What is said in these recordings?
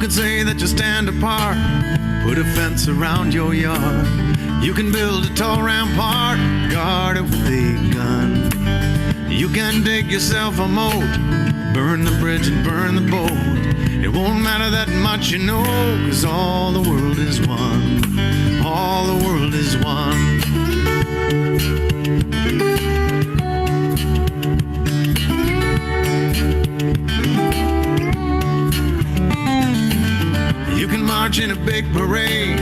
Say that you stand apart, put a fence around your yard. You can build a tall rampart, guard it with a gun. You can dig yourself a moat, burn the bridge and burn the boat. It won't matter that much, you know, 'cause all the world is one. All the world is one. You can march in a big parade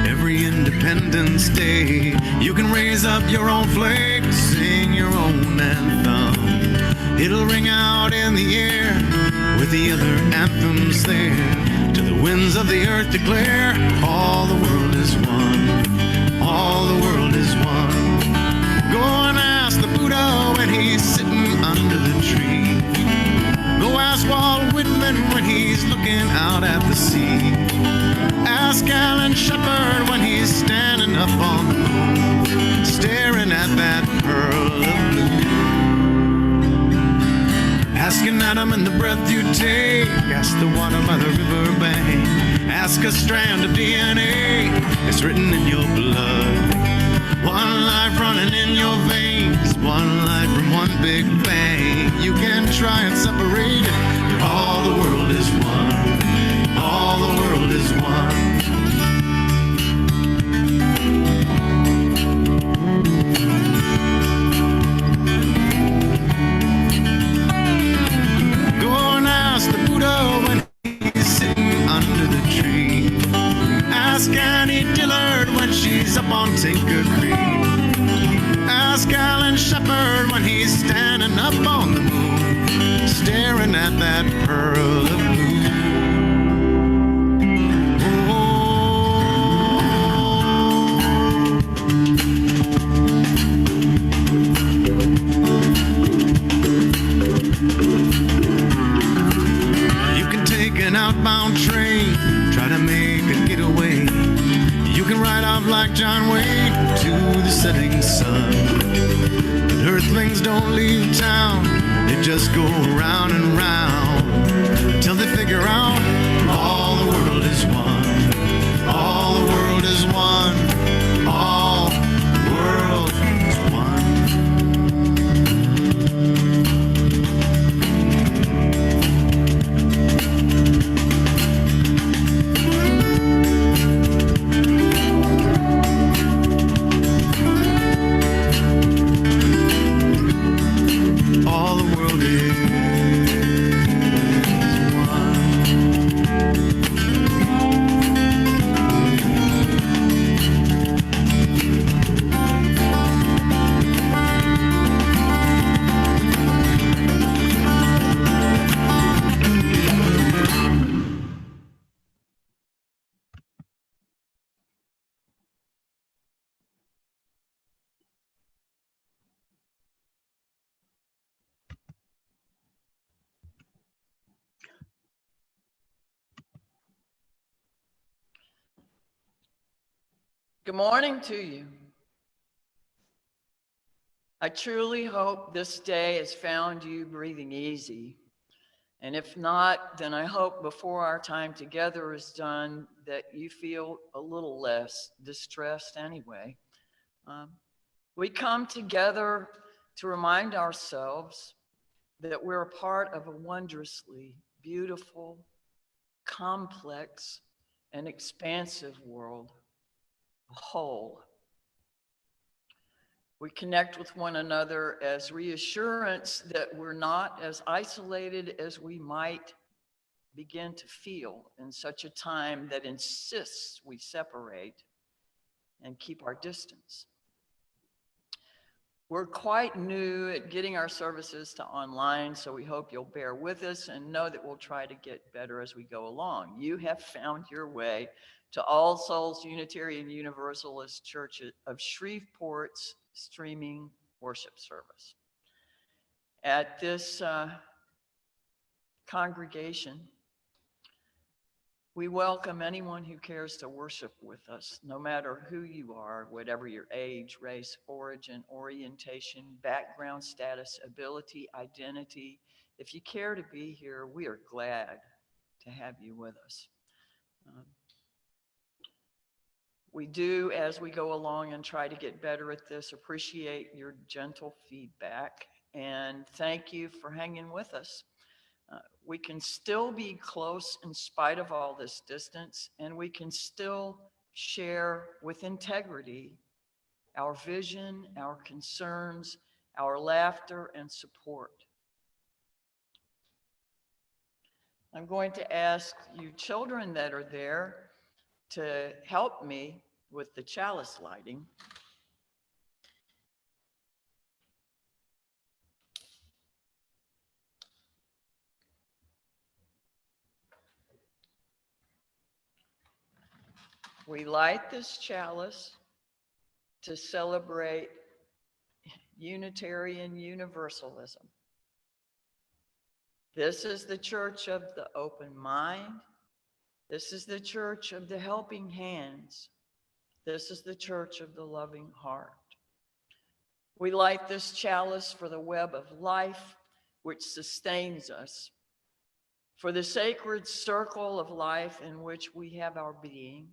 every Independence Day. You can raise up your own flag, sing your own anthem. It'll ring out in the air with the other anthems there. To the winds of the earth declare, all the world is one. All the world is one. Go and ask the Buddha when he's sitting under the tree. Go ask Walt Whitman when he's looking out at the sea. Ask Alan Shepard when he's standing up on the moon, staring at that pearl of blue. Ask an atom in the breath you take. Ask the water by the river bank. Ask a strand of DNA, it's written in your blood. One life running in your veins, one life from one big bang. You can try and separate it, but all the world is one. All the world is one. Go and ask the Buddha when he's sitting under the tree. Ask Annie Dillard when she's up on Tinker Creek. Ask Alan Shepard when he's standing up on the moon, staring at that pearl of blue. You can take an outbound train, try to make a getaway. You can ride off like John Wayne to the setting sun. But earthlings don't leave town, they just go round and round till they figure out all the world is one. All the world is one. All the world is one. All the world is one. Good morning to you. I truly hope this day has found you breathing easy. And if not, then I hope before our time together is done that you feel a little less distressed anyway. We come together to remind ourselves that we're a part of a wondrously beautiful, complex, and expansive world. Whole. We connect with one another as reassurance that we're not as isolated as we might begin to feel in such a time that insists we separate and keep our distance. We're quite new at getting our services to online, so we hope you'll bear with us and know that we'll try to get better as we go along. You have found your way to All Souls Unitarian Universalist Church of Shreveport's streaming worship service. At this congregation, we welcome anyone who cares to worship with us, no matter who you are, whatever your age, race, origin, orientation, background, status, ability, identity. If you care to be here, we are glad to have you with us. We do, as we go along and try to get better at this, appreciate your gentle feedback, and thank you for hanging with us. We can still be close in spite of all this distance, and we can still share with integrity our vision, our concerns, our laughter and support. I'm going to ask you children that are there to help me with the chalice lighting. We light this chalice to celebrate Unitarian Universalism. This is the church of the open mind. This is the church of the helping hands. This is the church of the loving heart. We light this chalice for the web of life which sustains us, for the sacred circle of life in which we have our being,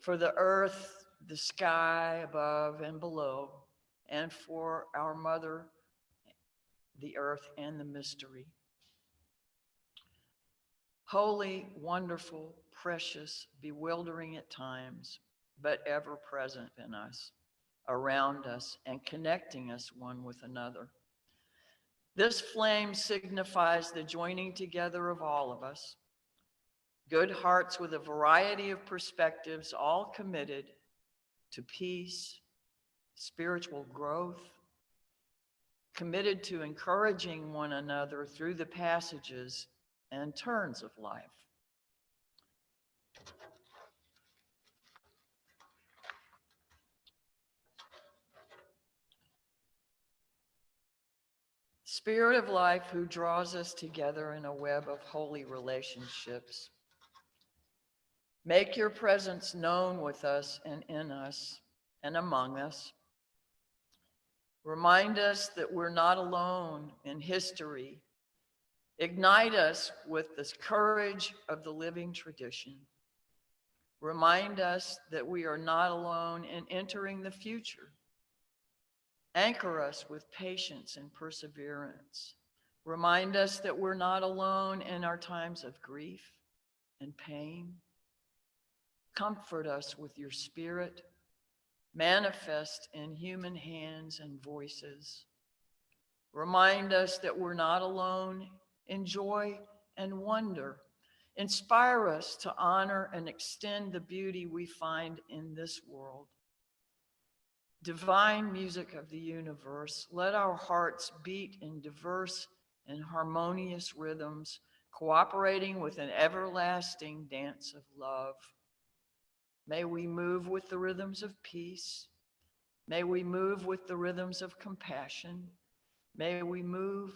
for the earth, the sky above and below, and for our mother, the earth and the mystery. Holy, wonderful, precious, bewildering at times, but ever present in us, around us, and connecting us one with another. This flame signifies the joining together of all of us, good hearts with a variety of perspectives, all committed to peace, spiritual growth, committed to encouraging one another through the passages and turns of life. Spirit of life who draws us together in a web of holy relationships, make your presence known with us and in us and among us. Remind us that we're not alone in history. Ignite us with the courage of the living tradition. Remind us that we are not alone in entering the future. Anchor us with patience and perseverance. Remind us that we're not alone in our times of grief and pain. Comfort us with your spirit, manifest in human hands and voices. Remind us that we're not alone in joy and wonder. Inspire us to honor and extend the beauty we find in this world. Divine music of the universe, let our hearts beat in diverse and harmonious rhythms, cooperating with an everlasting dance of love. May we move with the rhythms of peace. May we move with the rhythms of compassion. May we move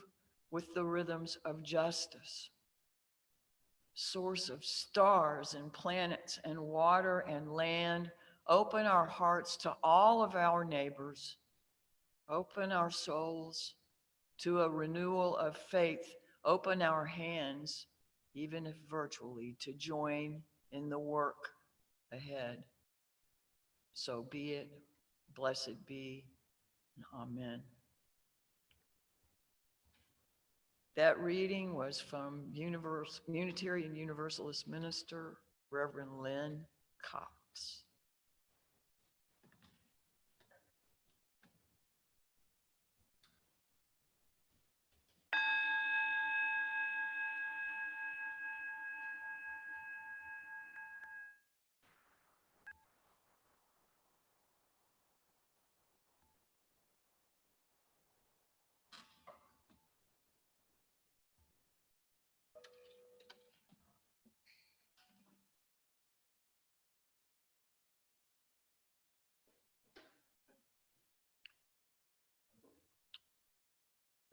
with the rhythms of justice. Source of stars and planets and water and land, open our hearts to all of our neighbors. Open our souls to a renewal of faith. Open our hands, even if virtually, to join in the work ahead. So be it, blessed be, and amen. That reading was from Unitarian Universalist minister, Reverend Lynn Cox.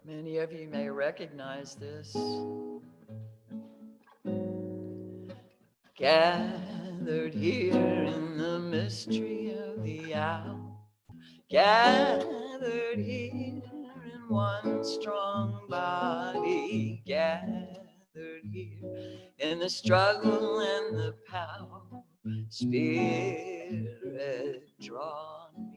Many of you may recognize this. Gathered here in the mystery of the hour, gathered here in one strong body, gathered here in the struggle and the power, Spirit draw near.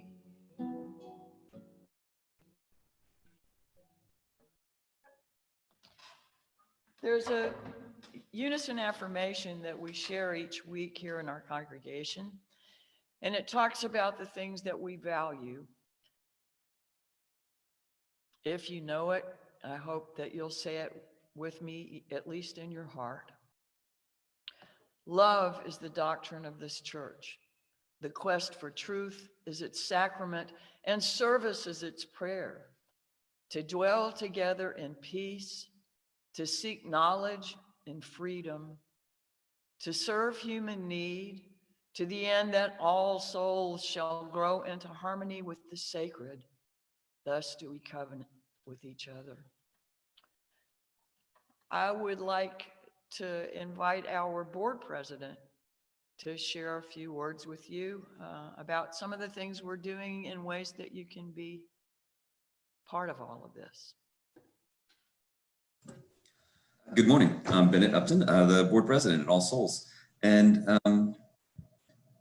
There's a unison affirmation that we share each week here in our congregation, and it talks about the things that we value. If you know it, I hope that you'll say it with me, at least in your heart. Love is the doctrine of this church. The quest for truth is its sacrament, and service is its prayer. To dwell together in peace, to seek knowledge in freedom, to serve human need, to the end that all souls shall grow into harmony with the sacred. Thus do we covenant with each other. I would like to invite our board president to share a few words with you about some of the things we're doing in ways that you can be part of all of this. Good morning. I'm Bennett Upton, the board president at All Souls. And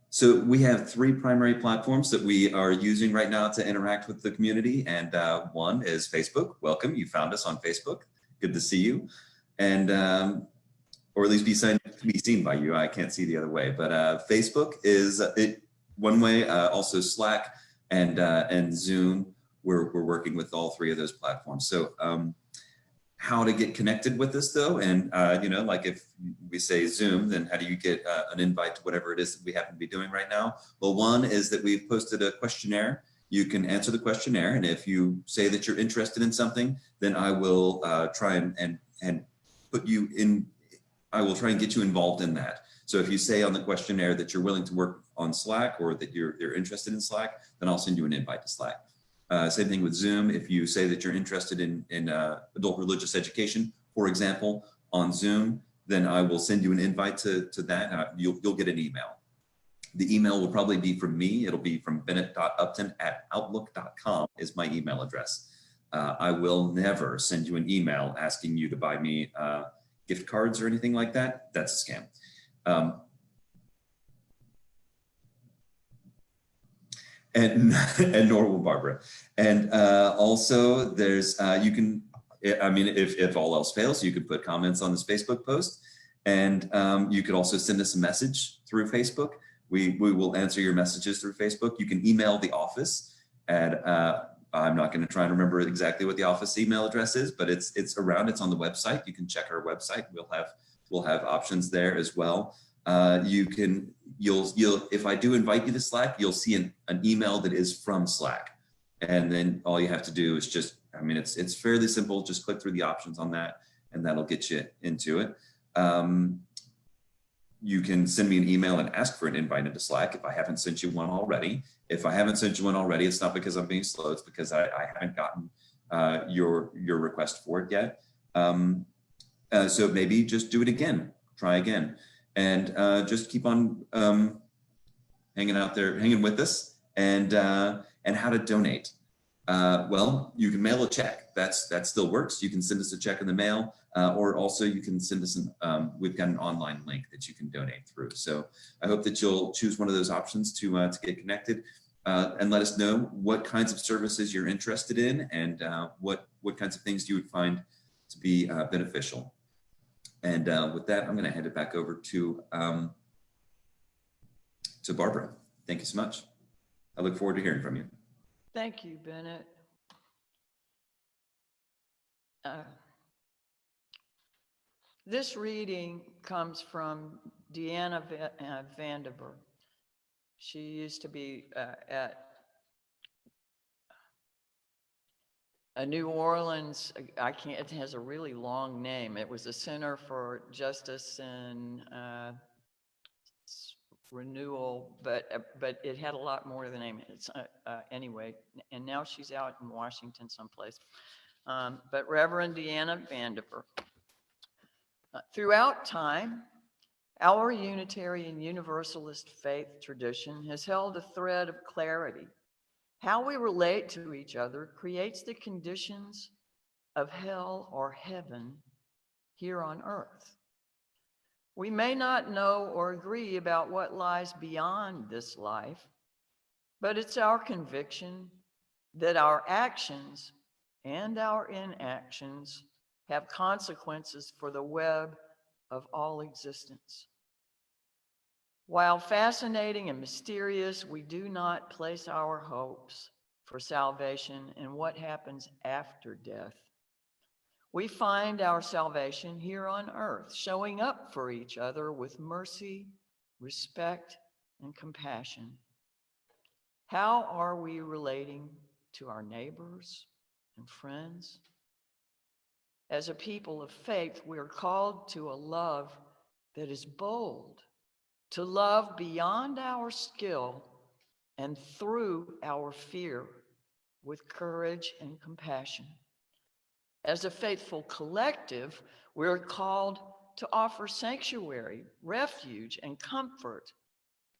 so we have three primary platforms that we are using right now to interact with the community. And one is Facebook. Welcome. You found us on Facebook. Good to see you. And or at least be seen by you. I can't see the other way. But Facebook is one way. Also Slack and Zoom. We're working with all three of those platforms. So how to get connected with us though, and like if we say Zoom, then how do you get an invite to whatever it is that we happen to be doing right now? Well, one is that we've posted a questionnaire. You can answer the questionnaire, and if you say that you're interested in something, then I will try and put you in. I will try and get you involved in that. So if you say on the questionnaire that you're willing to work on Slack or that you're interested in Slack, then I'll send you an invite to Slack. Same thing with Zoom. If you say that you're interested in adult religious education, for example, on Zoom, then I will send you an invite to that. You'll get an email. The email will probably be from me. It'll be from bennett.upton@outlook.com is my email address. I will never send you an email asking you to buy me gift cards or anything like that. That's a scam. And nor will Barbara. And also there's, you can, I mean, if all else fails, you could put comments on this Facebook post, and you could also send us a message through Facebook. We will answer your messages through Facebook. You can email the office at, I'm not gonna try and remember exactly what the office email address is, but it's around, it's on the website. You can check our website. We'll have options there as well. You'll if I do invite you to Slack, you'll see an email that is from Slack, and then all you have to do is just, I mean, it's fairly simple. Just click through the options on that, and that'll get you into it. You can send me an email and ask for an invite into Slack if I haven't sent you one already. If I haven't sent you one already, it's not because I'm being slow. It's because I haven't gotten your request for it yet. So maybe just do it again. Try again. And just keep on hanging out there, hanging with us. And how to donate. Well, you can mail a check. That still works. You can send us a check in the mail, or also you can send us we've got an online link that you can donate through. So I hope that you'll choose one of those options to get connected, and let us know what kinds of services you're interested in, and what kinds of things you would find to be beneficial. And with that, I'm going to hand it back over to Barbara. Thank you so much. I look forward to hearing from you. Thank you, Bennett. This reading comes from Deanna Vanderberg. She used to be at a New Orleans, it has a really long name. It was a Center for Justice and Renewal, but it had a lot more than the name. It's anyway, and now she's out in Washington someplace. but Reverend Deanna Vandiver. Throughout time, our Unitarian Universalist faith tradition has held a thread of clarity. How we relate to each other creates the conditions of hell or heaven here on earth. We may not know or agree about what lies beyond this life, but it's our conviction that our actions and our inactions have consequences for the web of all existence. While fascinating and mysterious, we do not place our hopes for salvation in what happens after death. We find our salvation here on earth, showing up for each other with mercy, respect, and compassion. How are we relating to our neighbors and friends? As a people of faith, we are called to a love that is bold, to love beyond our skill and through our fear with courage and compassion. As a faithful collective, we're called to offer sanctuary, refuge, and comfort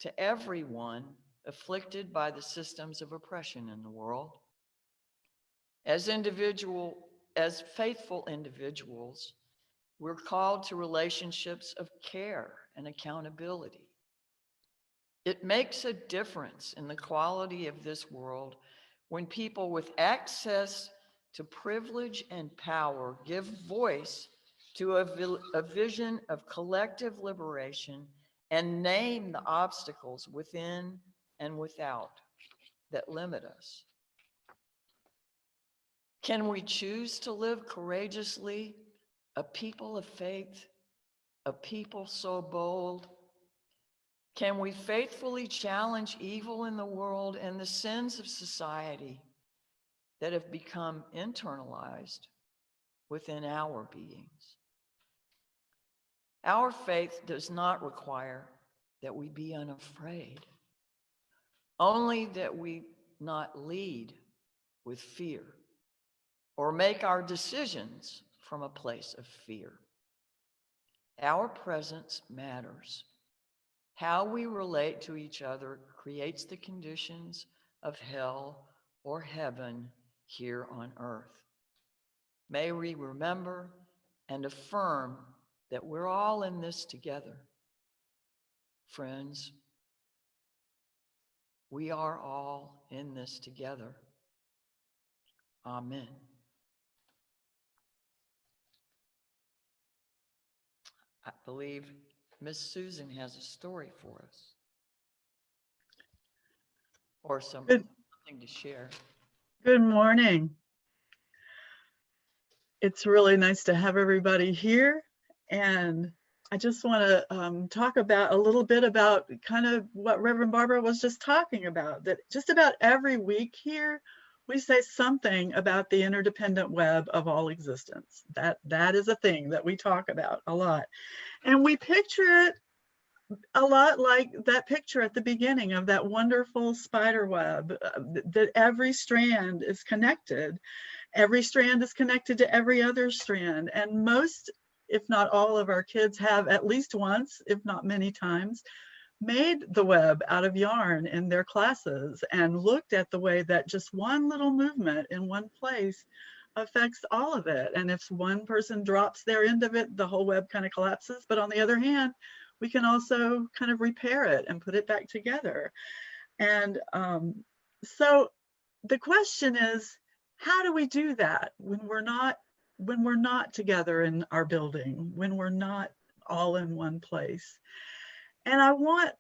to everyone afflicted by the systems of oppression in the world. As faithful individuals, we're called to relationships of care and accountability. It makes a difference in the quality of this world when people with access to privilege and power give voice to a vision of collective liberation and name the obstacles within and without that limit us. Can we choose to live courageously, a people of faith, a people so bold? Can we faithfully challenge evil in the world and the sins of society that have become internalized within our beings? Our faith does not require that we be unafraid, only that we not lead with fear or make our decisions from a place of fear. Our presence matters. How we relate to each other creates the conditions of hell or heaven here on earth. May we remember and affirm that we're all in this together. Friends, we are all in this together. Amen. I believe Miss Susan has a story for us, or something to share. Good morning. It's really nice to have everybody here, and I just want to talk about a little bit about kind of what Reverend Barbara was just talking about, that just about every week here, we say something about the interdependent web of all existence. That is a thing that we talk about a lot. And we picture it a lot like that picture at the beginning of that wonderful spider web, that every strand is connected. Every strand is connected to every other strand. And most, if not all of our kids have at least once, if not many times, made the web out of yarn in their classes and looked at the way that just one little movement in one place affects all of it. And if one person drops their end of it, the whole web kind of collapses. But on the other hand, we can also kind of repair it and put it back together. And so the question is, how do we do that when we're not together in our building, when we're not all in one place? And I want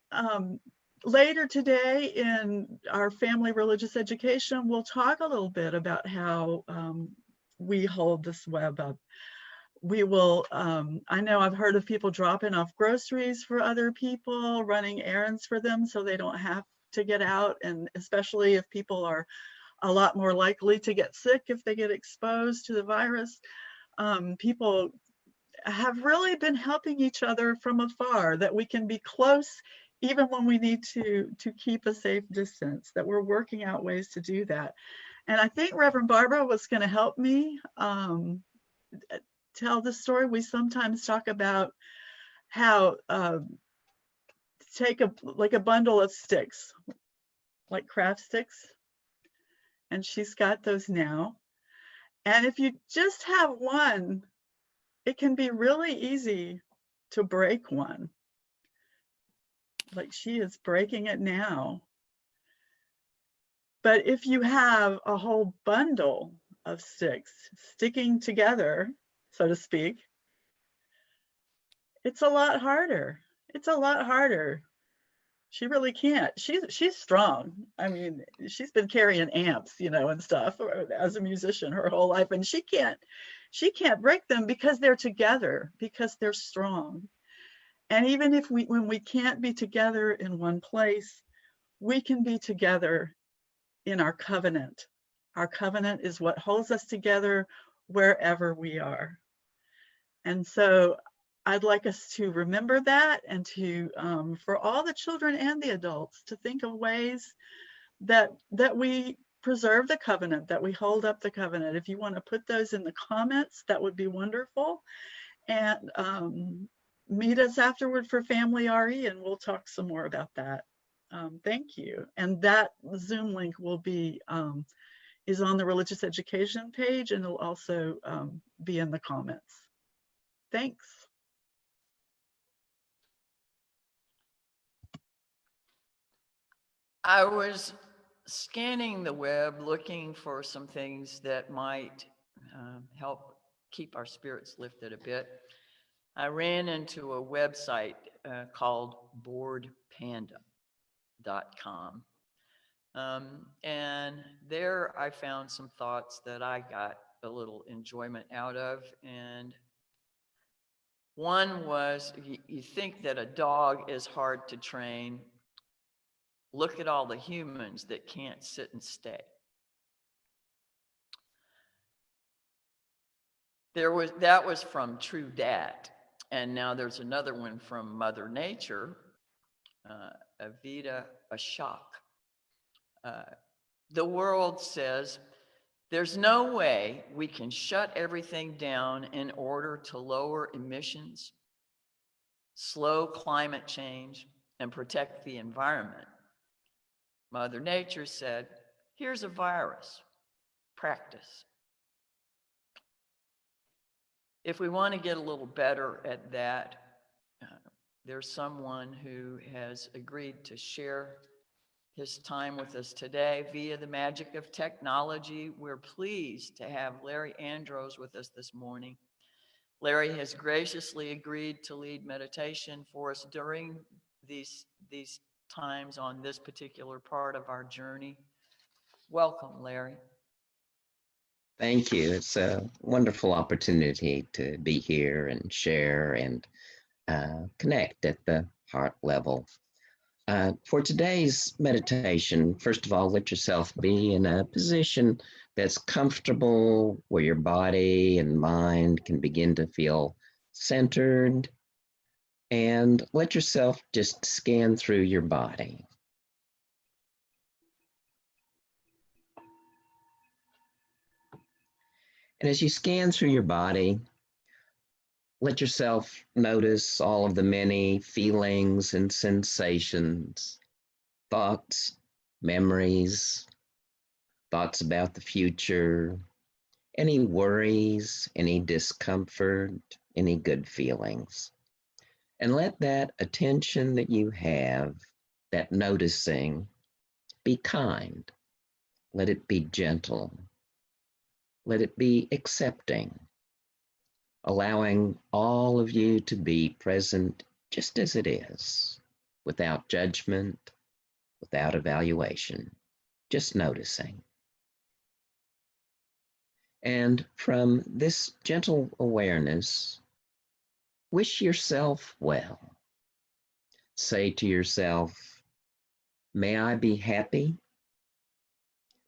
later today in our family religious education, we'll talk a little bit about how we hold this web up. We will, I know I've heard of people dropping off groceries for other people, running errands for them so they don't have to get out, and especially if people are a lot more likely to get sick if they get exposed to the virus. People have really been helping each other from afar, that we can be close even when we need to keep a safe distance, that we're working out ways to do that. And I think Reverend Barbara was going to help me tell the story. We sometimes talk about how take a bundle of sticks, like craft sticks, and she's got those now. And if you just have one, it can be really easy to break one. Like she is breaking it now. But if you have a whole bundle of sticks sticking together, so to speak, it's a lot harder. It's a lot harder. She really can't. She's strong. I mean, she's been carrying amps, and stuff as a musician her whole life, and she can't break them because they're together, because they're strong. And even if when we can't be together in one place, we can be together in our covenant. Our covenant is what holds us together wherever we are. And so I'd like us to remember that, and to, for all the children and the adults, to think of ways that we preserve the covenant, that we hold up the covenant. If you want to put those in the comments, that would be wonderful. And meet us afterward for Family RE, and we'll talk some more about that. Thank you. And that Zoom link will be is on the religious education page, and it'll also be in the comments. Thanks. I was scanning the web looking for some things that might help keep our spirits lifted a bit. I ran into a website called boredpanda.com. And there I found some thoughts that I got a little enjoyment out of. And one was, you think that a dog is hard to train. Look at all the humans that can't sit and stay. That was from True Dat. And now there's another one from Mother Nature, Avita Ashok. The world says, there's no way we can shut everything down in order to lower emissions, slow climate change, and protect the environment. Mother Nature said, here's a virus, practice. If we want to get a little better at that, there's someone who has agreed to share his time with us today via the magic of technology. We're pleased to have Larry Andros with us this morning. Larry has graciously agreed to lead meditation for us during these times on this particular part of our journey. Welcome, Larry. Thank you. It's a wonderful opportunity to be here and share and connect at the heart level. For today's meditation, first of all, let yourself be in a position that's comfortable, where your body and mind can begin to feel centered, and let yourself just scan through your body. And as you scan through your body, let yourself notice all of the many feelings and sensations, thoughts, memories, thoughts about the future, any worries, any discomfort, any good feelings. And let that attention that you have, that noticing, be kind. Let it be gentle. Let it be accepting, allowing all of you to be present just as it is, without judgment, without evaluation, just noticing. And from this gentle awareness, wish yourself well. Say to yourself, may I be happy?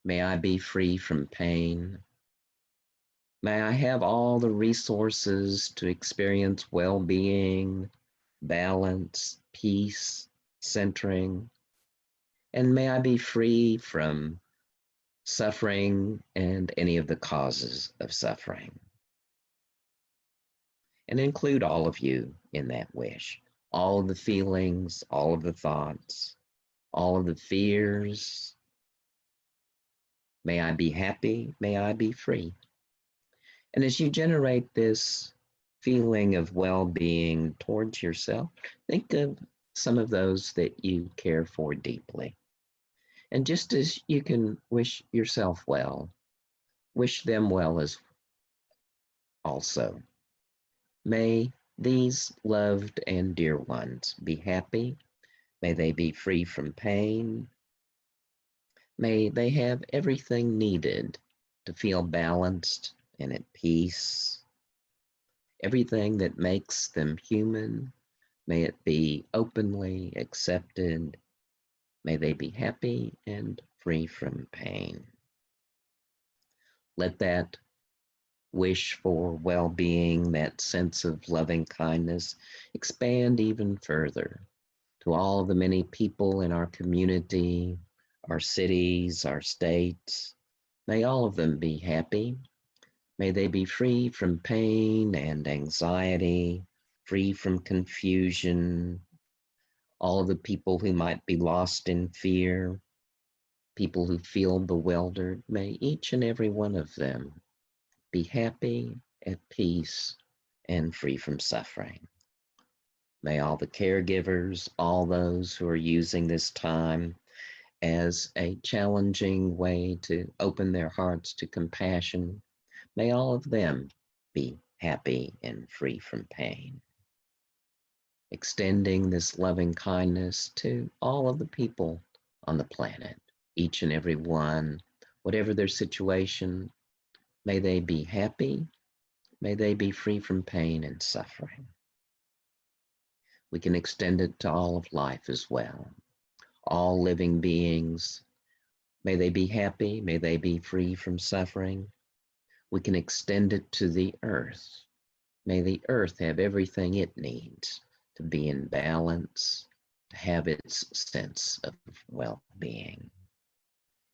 May I be free from pain? May I have all the resources to experience well-being, balance, peace, centering, and may I be free from suffering and any of the causes of suffering. And include all of you in that wish. All of the feelings, all of the thoughts, all of the fears. May I be happy, may I be free. And as you generate this feeling of well-being towards yourself, think of some of those that you care for deeply. And just as you can wish yourself well, wish them well as also. May these loved and dear ones be happy. May they be free from pain. May they have everything needed to feel balanced and at peace. Everything that makes them human, may it be openly accepted. May they be happy and free from pain. Let that wish for well-being, that sense of loving kindness, expand even further to all the many people in our community, our cities, our states. May all of them be happy. May they be free from pain and anxiety, free from confusion. All of the people who might be lost in fear, people who feel bewildered, may each and every one of them be happy, at peace, and free from suffering. May all the caregivers, all those who are using this time as a challenging way to open their hearts to compassion, may all of them be happy and free from pain. Extending this loving kindness to all of the people on the planet, each and every one, whatever their situation. May they be happy. May they be free from pain and suffering. We can extend it to all of life as well. All living beings, may they be happy. May they be free from suffering. We can extend it to the earth. May the earth have everything it needs to be in balance, to have its sense of well-being.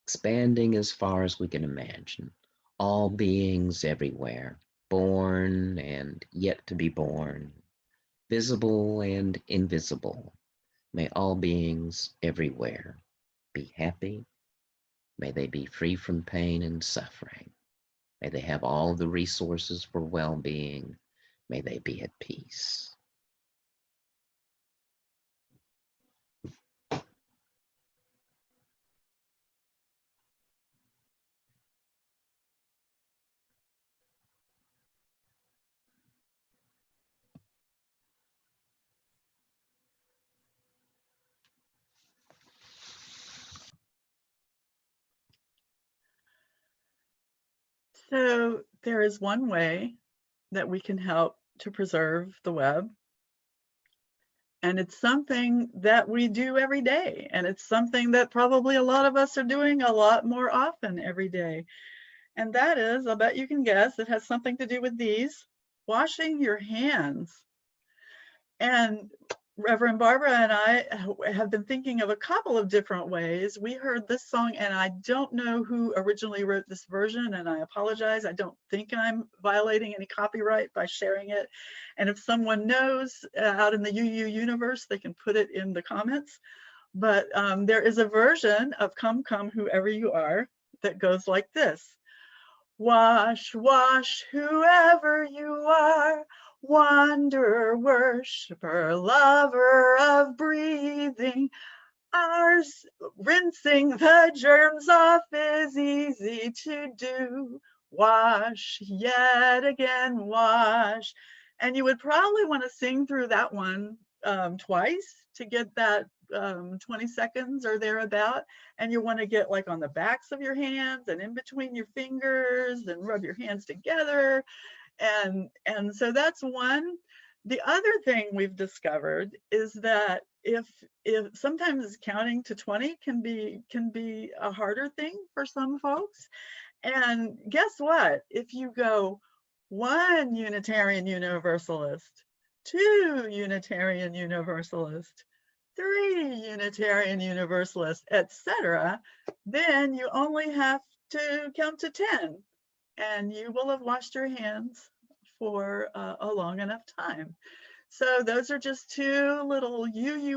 Expanding as far as we can imagine. All beings everywhere, born and yet to be born, visible and invisible. May all beings everywhere be happy. May they be free from pain and suffering. May they have all the resources for well-being. May they be at peace. So there is one way that we can help to preserve the web. And it's something that we do every day. And it's something that probably a lot of us are doing a lot more often every day. And that is, I'll bet you can guess, it has something to do with these, washing your hands. And Reverend Barbara and I have been thinking of a couple of different ways. We heard this song, and I don't know who originally wrote this version, and I apologize. I don't think I'm violating any copyright by sharing it. And if someone knows out in the UU universe, they can put it in the comments. But there is a version of Come, Come, Whoever You Are that goes like this. Wash, wash, whoever you are, wanderer, worshiper, lover of breathing. Ours, rinsing the germs off is easy to do. Wash, yet again, wash. And you would probably want to sing through that one twice to get that 20 seconds or thereabout. And you want to get like on the backs of your hands and in between your fingers and rub your hands together. And so that's one. The other thing we've discovered is that if sometimes counting to 20 can be a harder thing for some folks. And guess what? If you go 1 Unitarian Universalist, 2 Unitarian Universalist, 3 Unitarian Universalist, etc., then you only have to count to 10, and you will have washed your hands for a long enough time. So those are just two little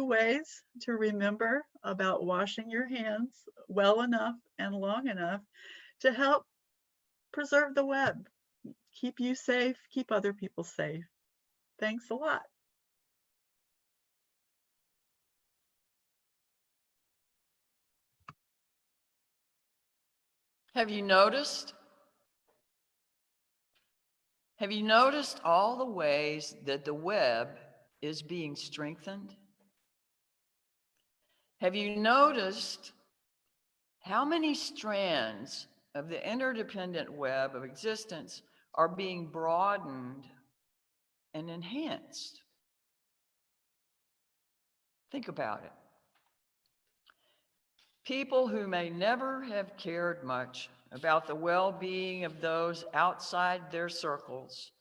ways to remember about washing your hands well enough and long enough to help preserve the web, keep you safe, keep other people safe. Thanks a lot. Have you noticed? Have you noticed all the ways that the web is being strengthened? Have you noticed how many strands of the interdependent web of existence are being broadened and enhanced? Think about it. People who may never have cared much about the well-being of those outside their circles,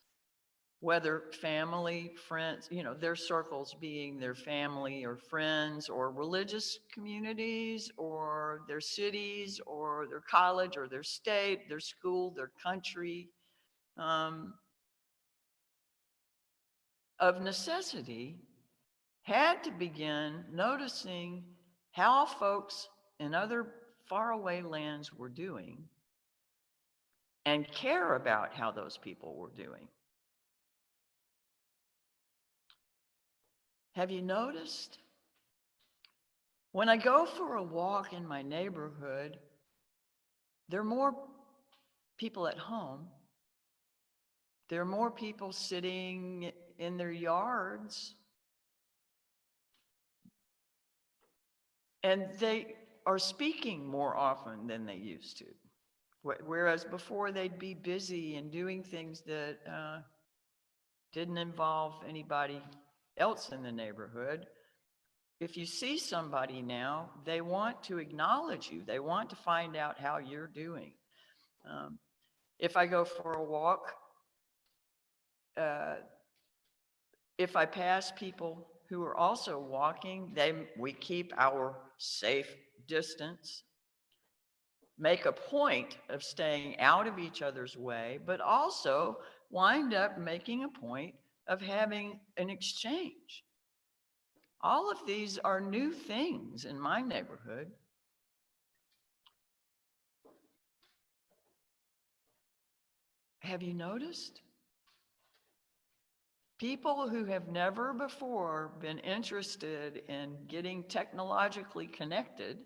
whether family, friends, their circles being their family or friends or religious communities or their cities or their college or their state, their school, their country, of necessity, had to begin noticing how folks in other faraway lands were doing and care about how those people were doing. Have you noticed? When I go for a walk in my neighborhood, there are more people at home. There are more people sitting in their yards. And they are speaking more often than they used to. Whereas before they'd be busy and doing things that didn't involve anybody else in the neighborhood. If you see somebody now, they want to acknowledge you. They want to find out how you're doing. If I go for a walk, if I pass people who are also walking, we keep our safe distance, make a point of staying out of each other's way, but also wind up making a point of having an exchange. All of these are new things in my neighborhood. Have you noticed? People who have never before been interested in getting technologically connected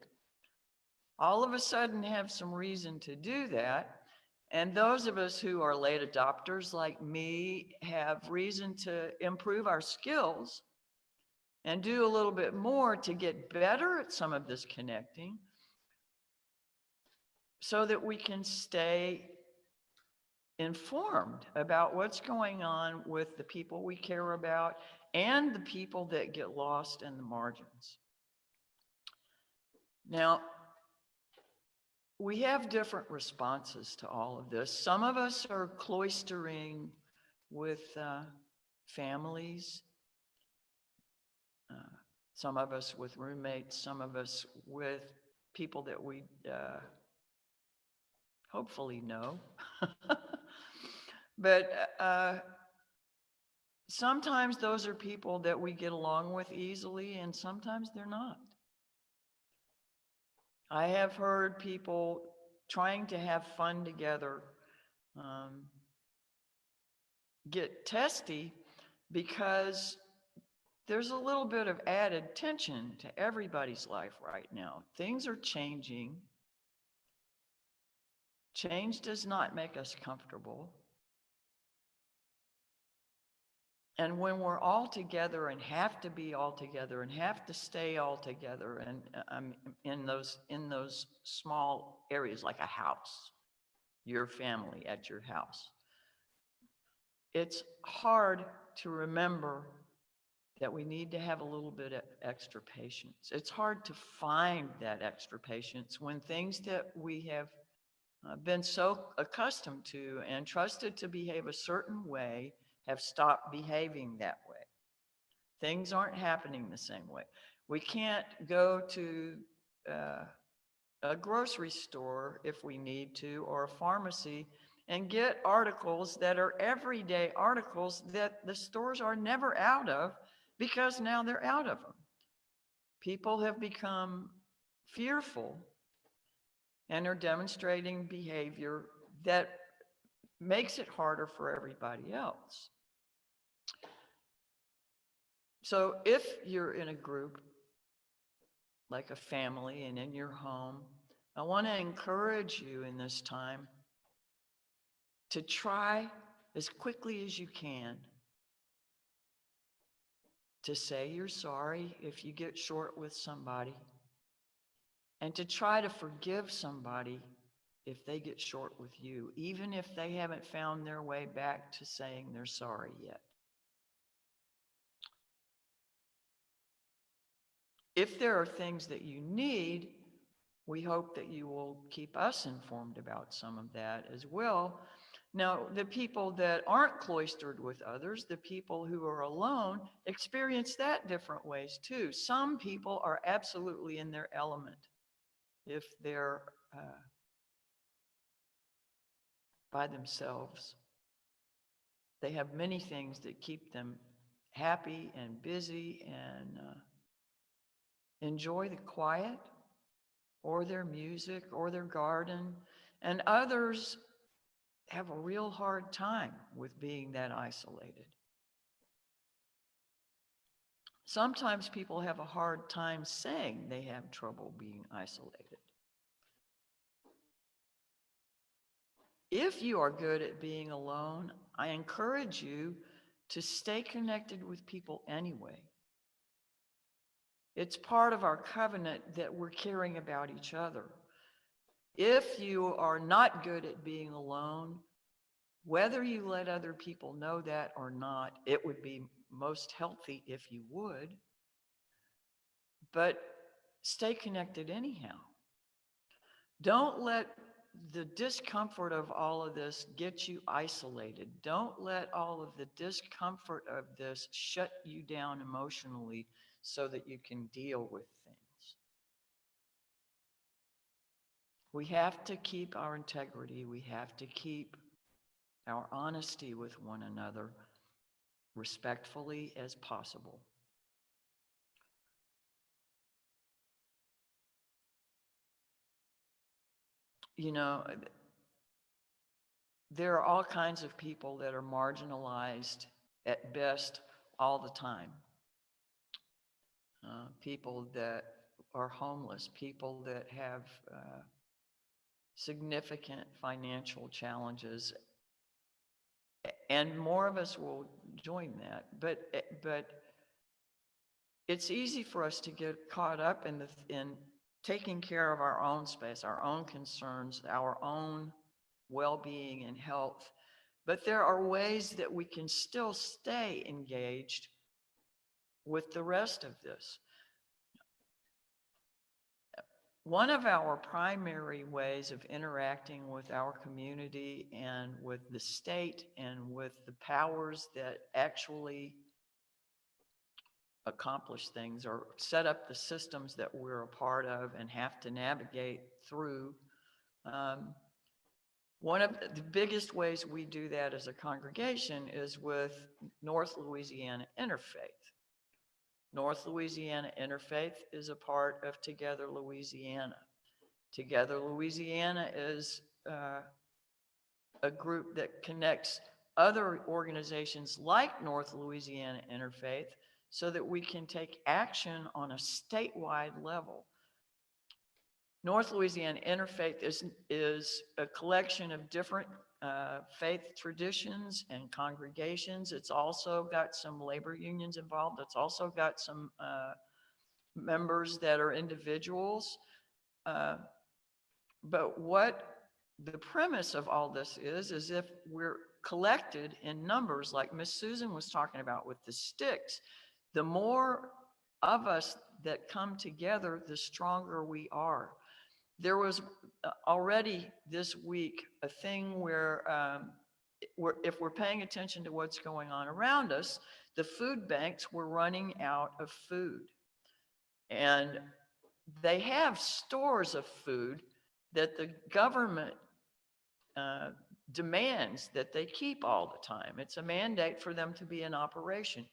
all of a sudden have some reason to do that. And those of us who are late adopters like me have reason to improve our skills and do a little bit more to get better at some of this connecting so that we can stay informed about what's going on with the people we care about and the people that get lost in the margins. Now, we have different responses to all of this. Some of us are cloistering with families, some of us with roommates, some of us with people that we hopefully know. But sometimes those are people that we get along with easily, and sometimes they're not. I have heard people trying to have fun together get testy because there's a little bit of added tension to everybody's life right now. Things are changing. Change does not make us comfortable. And when we're all together and have to be all together and have to stay all together and in those small areas like a house, your family at your house, it's hard to remember that we need to have a little bit of extra patience. It's hard to find that extra patience when things that we have been so accustomed to and trusted to behave a certain way have stopped behaving that way. Things aren't happening the same way. We can't go to a a grocery store if we need to, or a pharmacy, and get articles that are everyday articles that the stores are never out of, because now they're out of them. People have become fearful and are demonstrating behavior that makes it harder for everybody else. So if you're in a group, like a family and in your home, I want to encourage you in this time to try as quickly as you can to say you're sorry if you get short with somebody, and to try to forgive somebody if they get short with you, even if they haven't found their way back to saying they're sorry yet. If there are things that you need, we hope that you will keep us informed about some of that as well. Now, the people that aren't cloistered with others, the people who are alone, experience that different ways too. Some people are absolutely in their element if they're by themselves. They have many things that keep them happy and busy and enjoy the quiet, or their music, or their garden, and others have a real hard time with being that isolated. Sometimes people have a hard time saying they have trouble being isolated. If you are good at being alone, I encourage you to stay connected with people anyway. It's part of our covenant that we're caring about each other. If you are not good at being alone, whether you let other people know that or not, it would be most healthy if you would, but stay connected anyhow. Don't let the discomfort of all of this get you isolated. Don't let all of the discomfort of this shut you down emotionally so that you can deal with things. We have to keep our integrity. We have to keep our honesty with one another respectfully as possible. You know, there are all kinds of people that are marginalized at best all the time. People that are homeless, people that have significant financial challenges, and more of us will join that. But it's easy for us to get caught up in taking care of our own space, our own concerns, our own well-being and health. But there are ways that we can still stay engaged with the rest of this. One of our primary ways of interacting with our community and with the state and with the powers that actually accomplish things or set up the systems that we're a part of and have to navigate through. One of the biggest ways we do that as a congregation is with North Louisiana Interfaith. North Louisiana Interfaith is a part of Together Louisiana. Together Louisiana is a group that connects other organizations like North Louisiana Interfaith so that we can take action on a statewide level. North Louisiana Interfaith is a collection of different faith traditions and congregations. It's also got some labor unions involved. It's also got some members that are individuals. But what the premise of all this is if we're collected in numbers like Miss Susan was talking about with the sticks, the more of us that come together, the stronger we are. There was already this week a thing where if we're paying attention to what's going on around us, the food banks were running out of food. And they have stores of food that the government demands that they keep all the time. It's a mandate for them to be in operation.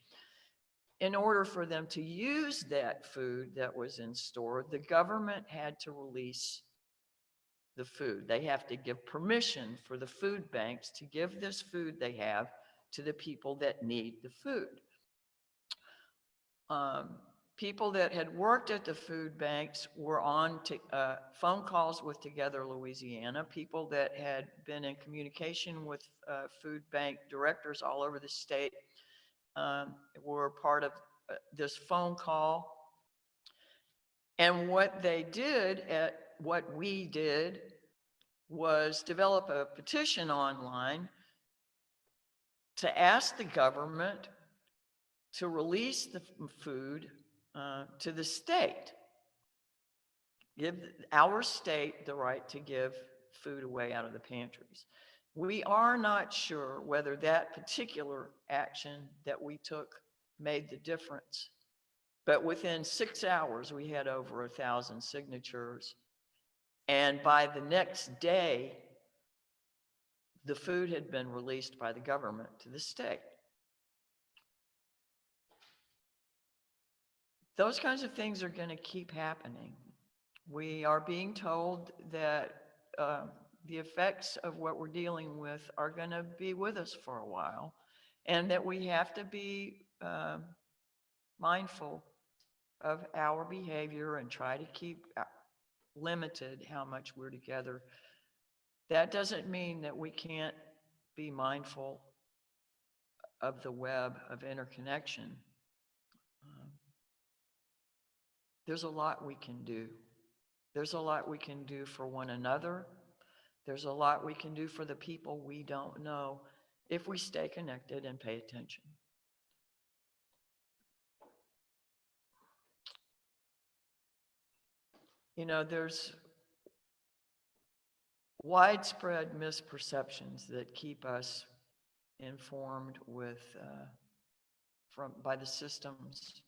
In order for them to use that food that was in store, the government had to release the food. They have to give permission for the food banks to give this food they have to the people that need the food. People that had worked at the food banks were on phone calls with Together Louisiana. People that had been in communication with food bank directors all over the state were part of this phone call. And what we did was develop a petition online to ask the government to release the food to the state. Give our state the right to give food away out of the pantries. We are not sure whether that particular action that we took made the difference. But within 6 hours, we had over 1,000 signatures. And by the next day, the food had been released by the government to the state. Those kinds of things are going to keep happening. We are being told that the effects of what we're dealing with are going to be with us for a while, and that we have to be mindful of our behavior and try to keep limited how much we're together. That doesn't mean that we can't be mindful of the web of interconnection. There's a lot we can do. There's a lot we can do for one another. There's a lot we can do for the people we don't know if we stay connected and pay attention. You know, there's widespread misperceptions that keep us informed by the systems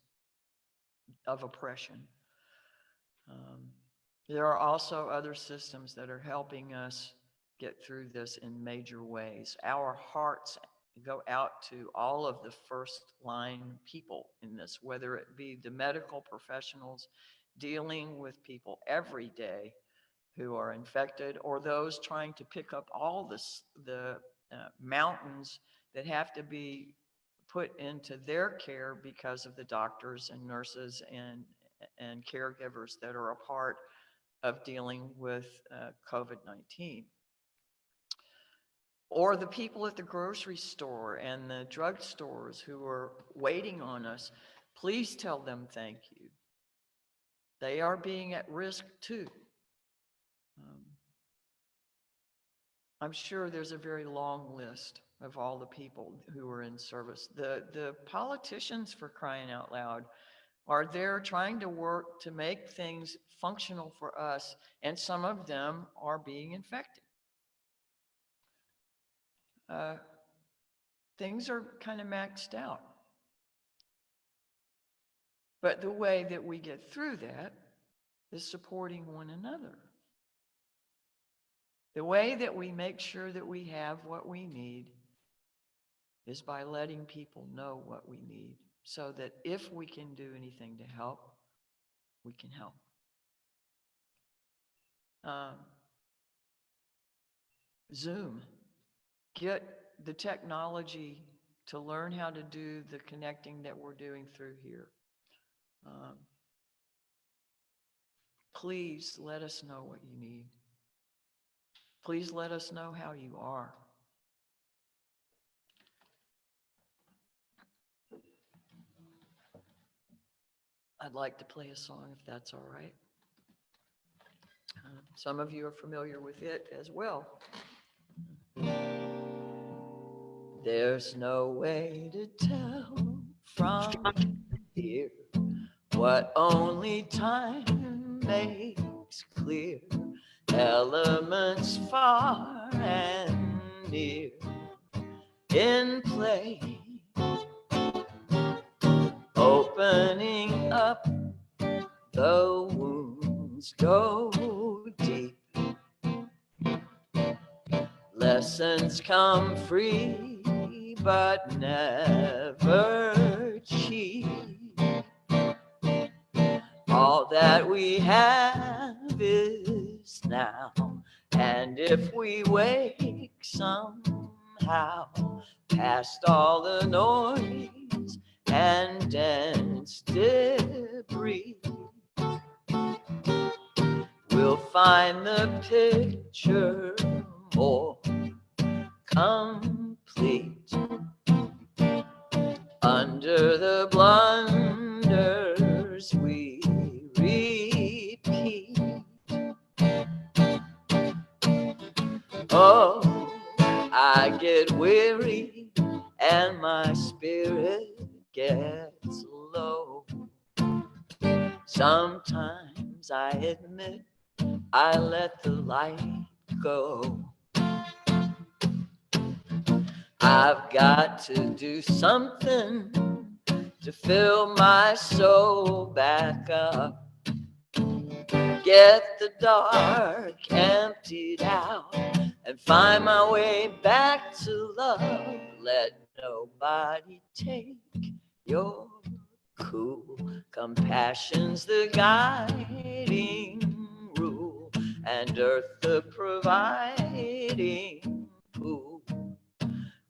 of oppression. There are also other systems that are helping us get through this in major ways. Our hearts go out to all of the first line people in this, whether it be the medical professionals dealing with people every day who are infected, or those trying to pick up all the mountains that have to be put into their care because of the doctors and nurses and caregivers that are a part of dealing with COVID-19. Or the people at the grocery store and the drugstores who are waiting on us. Please tell them thank you. They are being at risk too. I'm sure there's a very long list of all the people who are in service. The politicians, for crying out loud, are there trying to work to make things functional for us, and some of them are being infected. Things are kind of maxed out. But the way that we get through that is supporting one another. The way that we make sure that we have what we need is by letting people know what we need, so that if we can do anything to help, we can help. Zoom, get the technology to learn how to do the connecting that we're doing through here. Please let us know what you need. Please let us know how you are. I'd like to play a song if that's all right. Some of you are familiar with it as well. There's no way to tell from here what only time makes clear. Elements far and near in play, opening up the wound go deep. Lessons come free, but never cheap. All that we have is now, and if we wake somehow past all the noise and dense debris, we'll find the picture more complete. Under the blunders we repeat. Oh, I get weary and my spirit gets low. Sometimes I admit I let the light go. I've got to do something to fill my soul back up. Get the dark emptied out and find my way back to love. Let nobody take your cool. Compassion's the guiding rule, and earth the providing pool.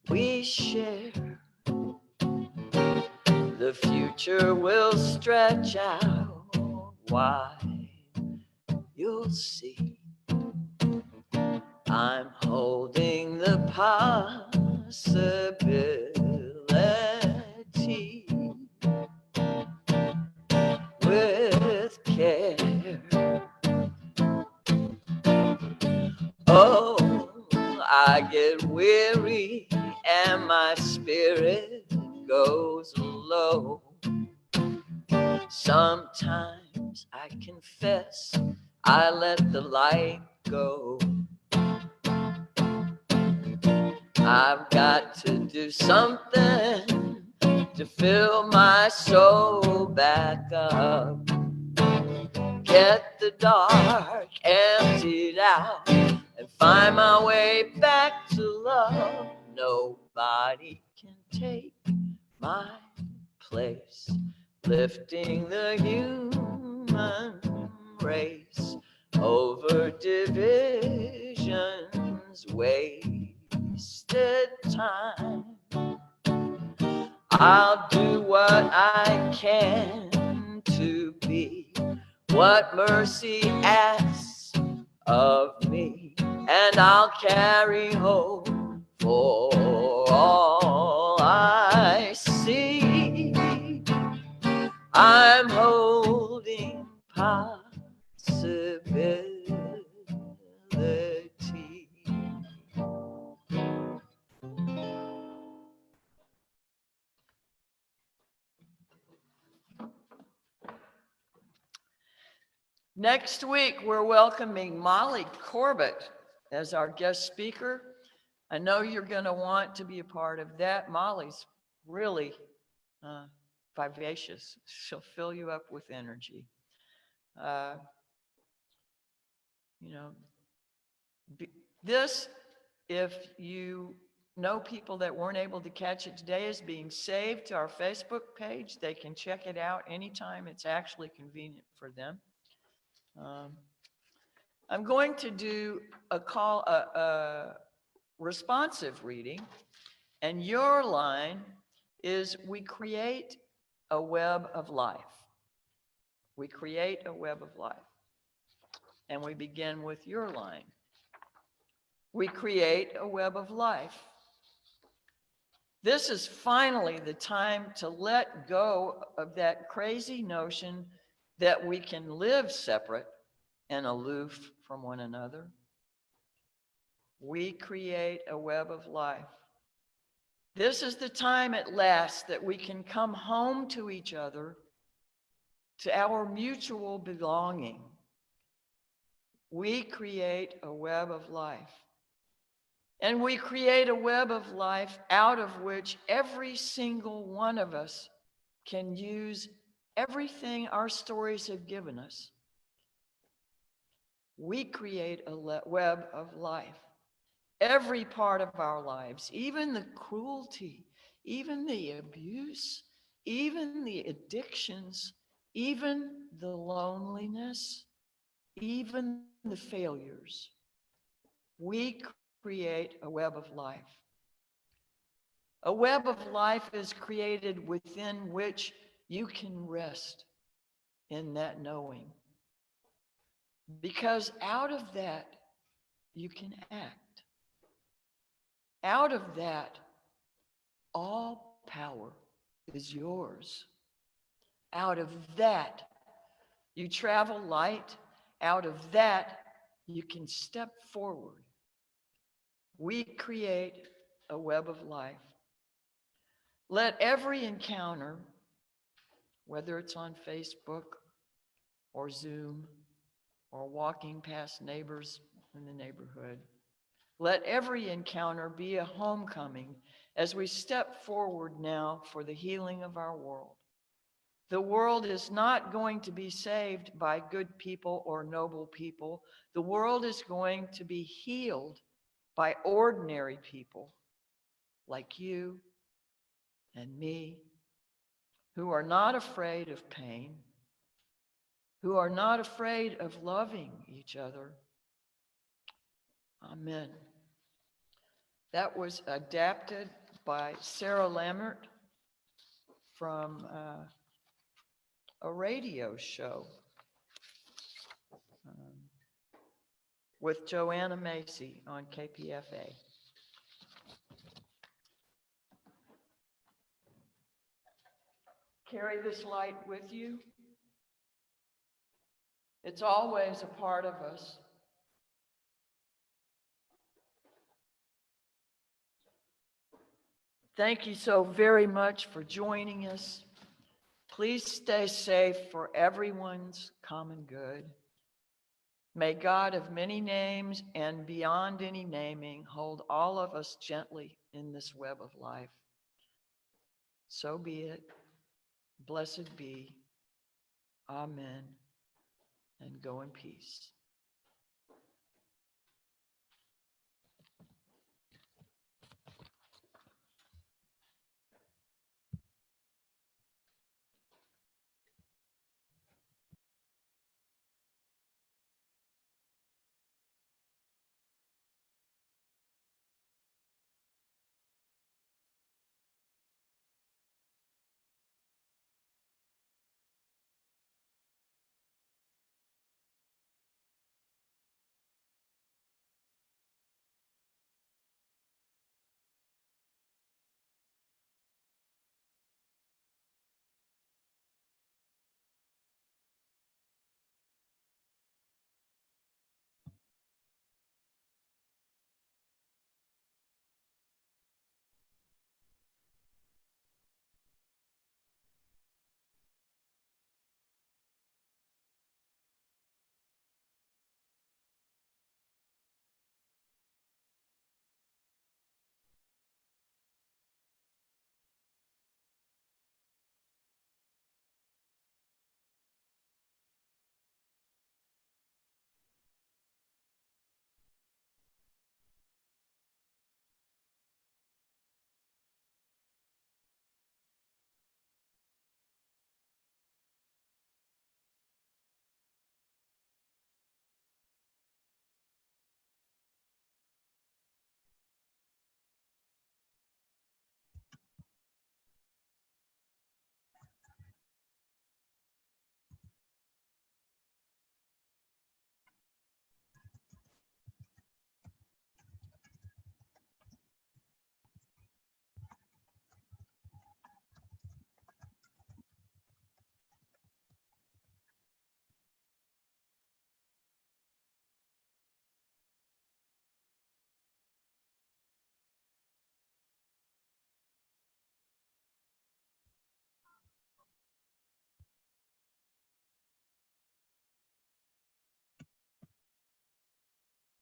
We share. The future will stretch out wide. You'll see. I'm holding the possibility with care. Oh, I get weary and my spirit goes low. Sometimes I confess I let the light go. I've got to do something to fill my soul back up. Get the dark emptied out and find my way back to love. Nobody can take my place, lifting the human race over divisions, wasted time. I'll do what I can to be what mercy asks of me, and I'll carry hope for all I see. I'm holding possibility. Next week, we're welcoming Molly Corbett as our guest speaker. I know you're going to want to be a part of that. Molly's really vivacious. She'll fill you up with energy. This, if you know people that weren't able to catch it today, is being saved to our Facebook page. They can check it out anytime it's actually convenient for them. I'm going to do a responsive reading, and your line is we create a web of life. We create a web of life. And we begin with your line. We create a web of life. This is finally the time to let go of that crazy notion that we can live separate and aloof from one another. We create a web of life. This is the time at last that we can come home to each other, to our mutual belonging. We create a web of life. And we create a web of life out of which every single one of us can use everything our stories have given us We create a web of life. Every part of our lives, even the cruelty, even the abuse, even the addictions, even the loneliness, even the failures, we create a web of life. A web of life is created within which you can rest in that knowing. Because out of that, you can act. Out of that, all power is yours. Out of that, you travel light. Out of that, you can step forward. We create a web of life. Let every encounter, whether it's on Facebook or Zoom or walking past neighbors in the neighborhood, let every encounter be a homecoming as we step forward now for the healing of our world. The world is not going to be saved by good people or noble people. The world is going to be healed by ordinary people like you and me, who are not afraid of pain, who are not afraid of loving each other. Amen. That was adapted by Sarah Lammert from a radio show with Joanna Macy on KPFA. Carry this light with you. It's always a part of us. Thank you so very much for joining us. Please stay safe for everyone's common good. May God of many names and beyond any naming hold all of us gently in this web of life. So be it. Blessed be. Amen. And go in peace.